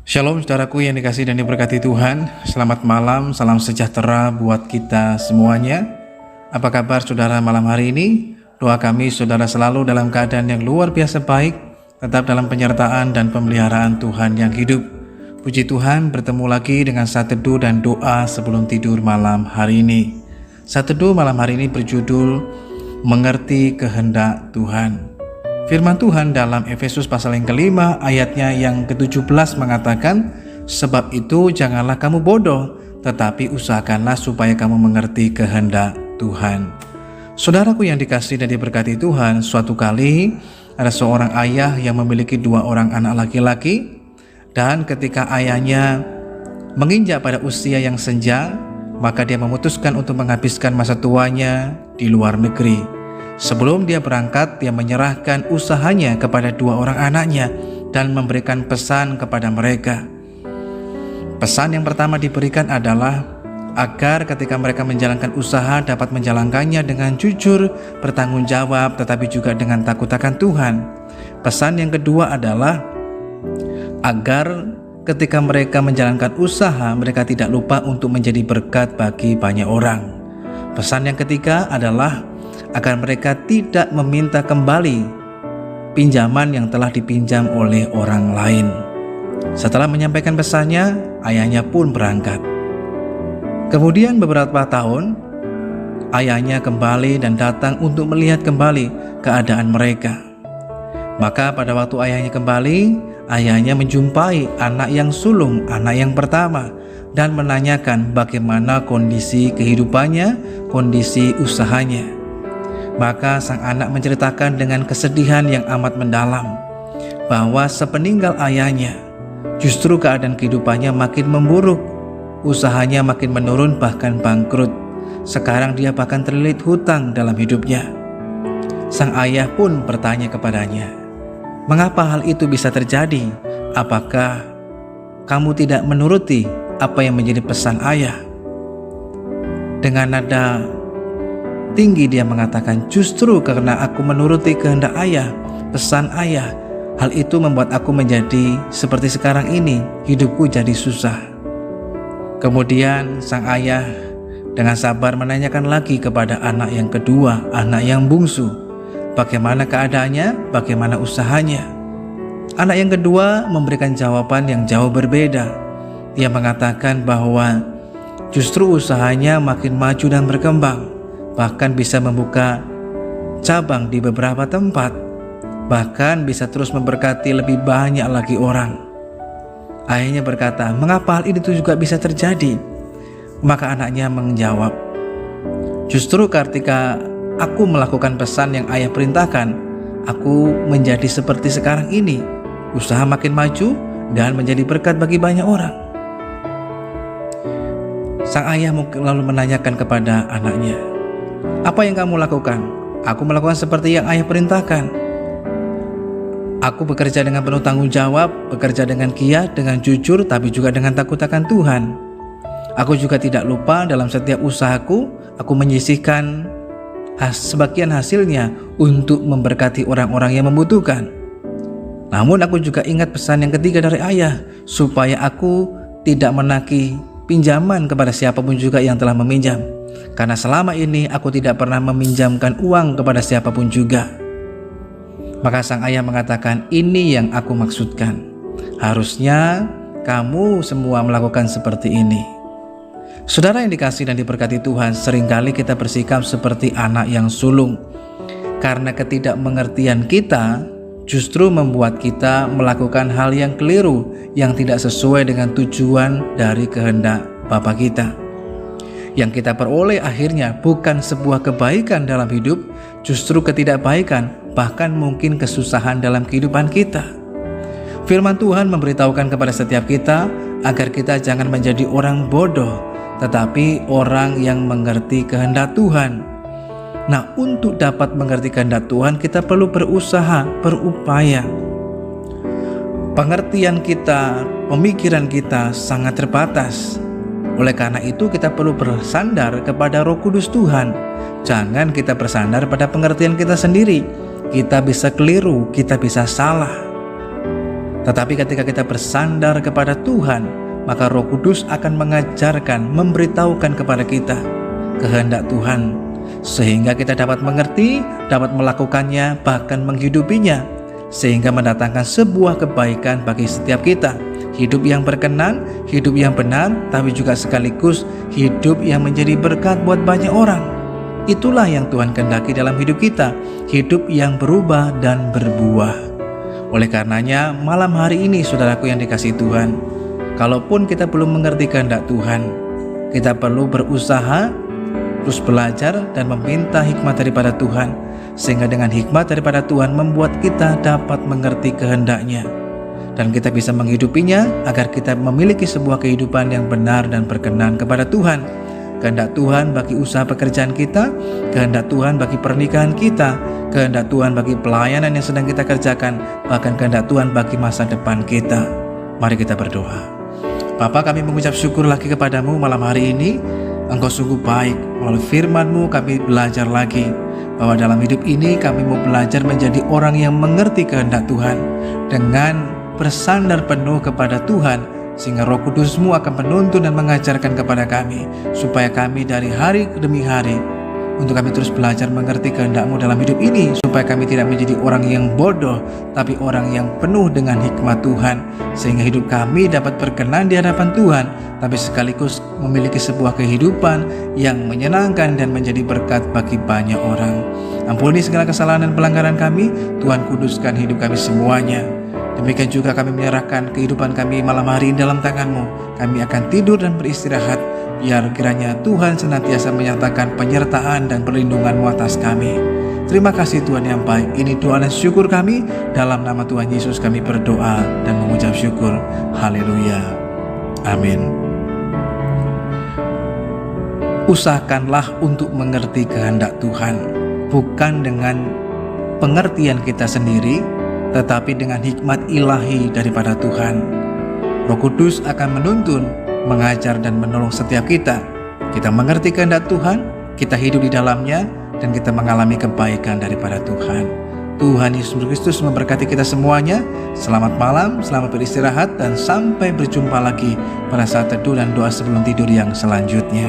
Shalom saudaraku yang dikasihi dan diberkati Tuhan. Selamat malam, salam sejahtera buat kita semuanya. Apa kabar saudara malam hari ini? Doa kami saudara selalu dalam keadaan yang luar biasa baik, tetap dalam penyertaan dan pemeliharaan Tuhan yang hidup. Puji Tuhan, bertemu lagi dengan saat teduh dan doa sebelum tidur malam hari ini. Saat teduh malam hari ini berjudul Mengerti Kehendak Tuhan. Firman Tuhan dalam Efesus pasal yang kelima ayatnya yang ke-17 mengatakan, sebab itu janganlah kamu bodoh, tetapi usahakanlah supaya kamu mengerti kehendak Tuhan. Saudaraku yang dikasihi dan diberkati Tuhan, suatu kali ada seorang ayah yang memiliki 2 orang anak laki-laki, dan ketika ayahnya menginjak pada usia yang senja, maka dia memutuskan untuk menghabiskan masa tuanya di luar negeri. Sebelum dia berangkat, dia menyerahkan usahanya kepada 2 orang anaknya dan memberikan pesan kepada mereka. Pesan yang pertama diberikan adalah agar ketika mereka menjalankan usaha dapat menjalankannya dengan jujur, bertanggung jawab, tetapi juga dengan takut akan Tuhan. Pesan yang kedua adalah agar ketika mereka menjalankan usaha, mereka tidak lupa untuk menjadi berkat bagi banyak orang. Pesan yang ketiga adalah agar mereka tidak meminta kembali pinjaman yang telah dipinjam oleh orang lain. Setelah menyampaikan pesannya, ayahnya pun berangkat. Kemudian beberapa tahun, ayahnya kembali dan datang untuk melihat kembali keadaan mereka. Maka pada waktu ayahnya kembali, ayahnya menjumpai anak yang sulung, anak yang pertama, dan menanyakan bagaimana kondisi kehidupannya, kondisi usahanya. Maka sang anak menceritakan dengan kesedihan yang amat mendalam bahwa sepeninggal ayahnya, justru keadaan kehidupannya makin memburuk, usahanya makin menurun bahkan bangkrut. Sekarang dia bahkan terlilit hutang dalam hidupnya. Sang ayah pun bertanya kepadanya, "Mengapa hal itu bisa terjadi? Apakah kamu tidak menuruti apa yang menjadi pesan ayah?" Dengan nada tinggi dia mengatakan, "Justru karena aku menuruti kehendak ayah, pesan ayah, hal itu membuat aku menjadi seperti sekarang ini, hidupku jadi susah." Kemudian sang ayah dengan sabar menanyakan lagi kepada anak yang kedua, anak yang bungsu, bagaimana keadaannya, bagaimana usahanya. Anak yang kedua memberikan jawaban yang jauh berbeda. Dia mengatakan bahwa justru usahanya makin maju dan berkembang, bahkan bisa membuka cabang di beberapa tempat, bahkan bisa terus memberkati lebih banyak lagi orang. Ayahnya berkata, "Mengapa hal itu juga bisa terjadi?" Maka anaknya menjawab, "Justru ketika aku melakukan pesan yang ayah perintahkan, aku menjadi seperti sekarang ini, usaha makin maju dan menjadi berkat bagi banyak orang." Sang ayah lalu menanyakan kepada anaknya, "Apa yang kamu lakukan?" "Aku melakukan seperti yang ayah perintahkan. Aku bekerja dengan penuh tanggung jawab, bekerja dengan giat, dengan jujur, tapi juga dengan takut akan Tuhan. Aku juga tidak lupa dalam setiap usahaku, aku menyisihkan sebagian hasilnya untuk memberkati orang-orang yang membutuhkan. Namun aku juga ingat pesan yang ketiga dari ayah, supaya aku tidak menagih pinjaman kepada siapapun juga yang telah meminjam. Karena selama ini aku tidak pernah meminjamkan uang kepada siapapun juga." Maka sang ayah mengatakan, "Ini yang aku maksudkan. Harusnya kamu semua melakukan seperti ini." Saudara yang dikasihi dan diberkati Tuhan, seringkali kita bersikap seperti anak yang sulung. Karena ketidakmengertian kita justru membuat kita melakukan hal yang keliru, yang tidak sesuai dengan tujuan dari kehendak Bapa kita. Yang kita peroleh akhirnya bukan sebuah kebaikan dalam hidup, justru ketidakbaikan, bahkan mungkin kesusahan dalam kehidupan kita. Firman Tuhan memberitahukan kepada setiap kita agar kita jangan menjadi orang bodoh, tetapi orang yang mengerti kehendak Tuhan. Nah, untuk dapat mengerti kehendak Tuhan, kita perlu berusaha, berupaya. Pengertian kita, pemikiran kita sangat terbatas. Oleh karena itu kita perlu bersandar kepada Roh Kudus Tuhan. Jangan kita bersandar pada pengertian kita sendiri. Kita bisa keliru, kita bisa salah. Tetapi ketika kita bersandar kepada Tuhan, maka Roh Kudus akan mengajarkan, memberitahukan kepada kita kehendak Tuhan, sehingga kita dapat mengerti, dapat melakukannya, bahkan menghidupinya, sehingga mendatangkan sebuah kebaikan bagi setiap kita. Hidup yang berkenan, hidup yang benar, tapi juga sekaligus hidup yang menjadi berkat buat banyak orang. Itulah yang Tuhan kehendaki dalam hidup kita, hidup yang berubah dan berbuah. Oleh karenanya, malam hari ini saudaraku yang dikasihi Tuhan, kalaupun kita belum mengerti kehendak Tuhan, kita perlu berusaha, terus belajar dan meminta hikmat daripada Tuhan, sehingga dengan hikmat daripada Tuhan membuat kita dapat mengerti kehendaknya, dan kita bisa menghidupinya agar kita memiliki sebuah kehidupan yang benar dan berkenan kepada Tuhan. Kehendak Tuhan bagi usaha pekerjaan kita, kehendak Tuhan bagi pernikahan kita, kehendak Tuhan bagi pelayanan yang sedang kita kerjakan, bahkan kehendak Tuhan bagi masa depan kita. Mari kita berdoa. Bapa, kami mengucap syukur lagi kepadamu malam hari ini. Engkau sungguh baik. Melalui firman-Mu kami belajar lagi bahwa dalam hidup ini kami mau belajar menjadi orang yang mengerti kehendak Tuhan dengan bersandar penuh kepada Tuhan, sehingga Roh Kudus-Mu akan menuntun dan mengajarkan kepada kami, supaya kami dari hari demi hari untuk kami terus belajar mengerti kehendak-Mu dalam hidup ini, supaya kami tidak menjadi orang yang bodoh, tapi orang yang penuh dengan hikmat Tuhan, sehingga hidup kami dapat berkenan di hadapan Tuhan, tapi sekaligus memiliki sebuah kehidupan yang menyenangkan dan menjadi berkat bagi banyak orang. Ampuni segala kesalahan dan pelanggaran kami, Tuhan kuduskan hidup kami semuanya. Demikian juga kami menyerahkan kehidupan kami malam hari ini dalam tangan-Mu. Kami akan tidur dan beristirahat, biar kiranya Tuhan senantiasa menyatakan penyertaan dan perlindungan-Mu atas kami. Terima kasih Tuhan yang baik. Ini doa dan syukur kami. Dalam nama Tuhan Yesus kami berdoa dan mengucap syukur. Haleluya. Amin. Usahakanlah untuk mengerti kehendak Tuhan, bukan dengan pengertian kita sendiri, tetapi dengan hikmat ilahi daripada Tuhan. Roh Kudus akan menuntun, mengajar dan menolong setiap kita. Kita mengerti kehendak Tuhan, kita hidup di dalamnya, dan kita mengalami kebaikan daripada Tuhan. Tuhan Yesus Kristus memberkati kita semuanya. Selamat malam, selamat beristirahat, dan sampai berjumpa lagi pada saat teduh dan doa sebelum tidur yang selanjutnya.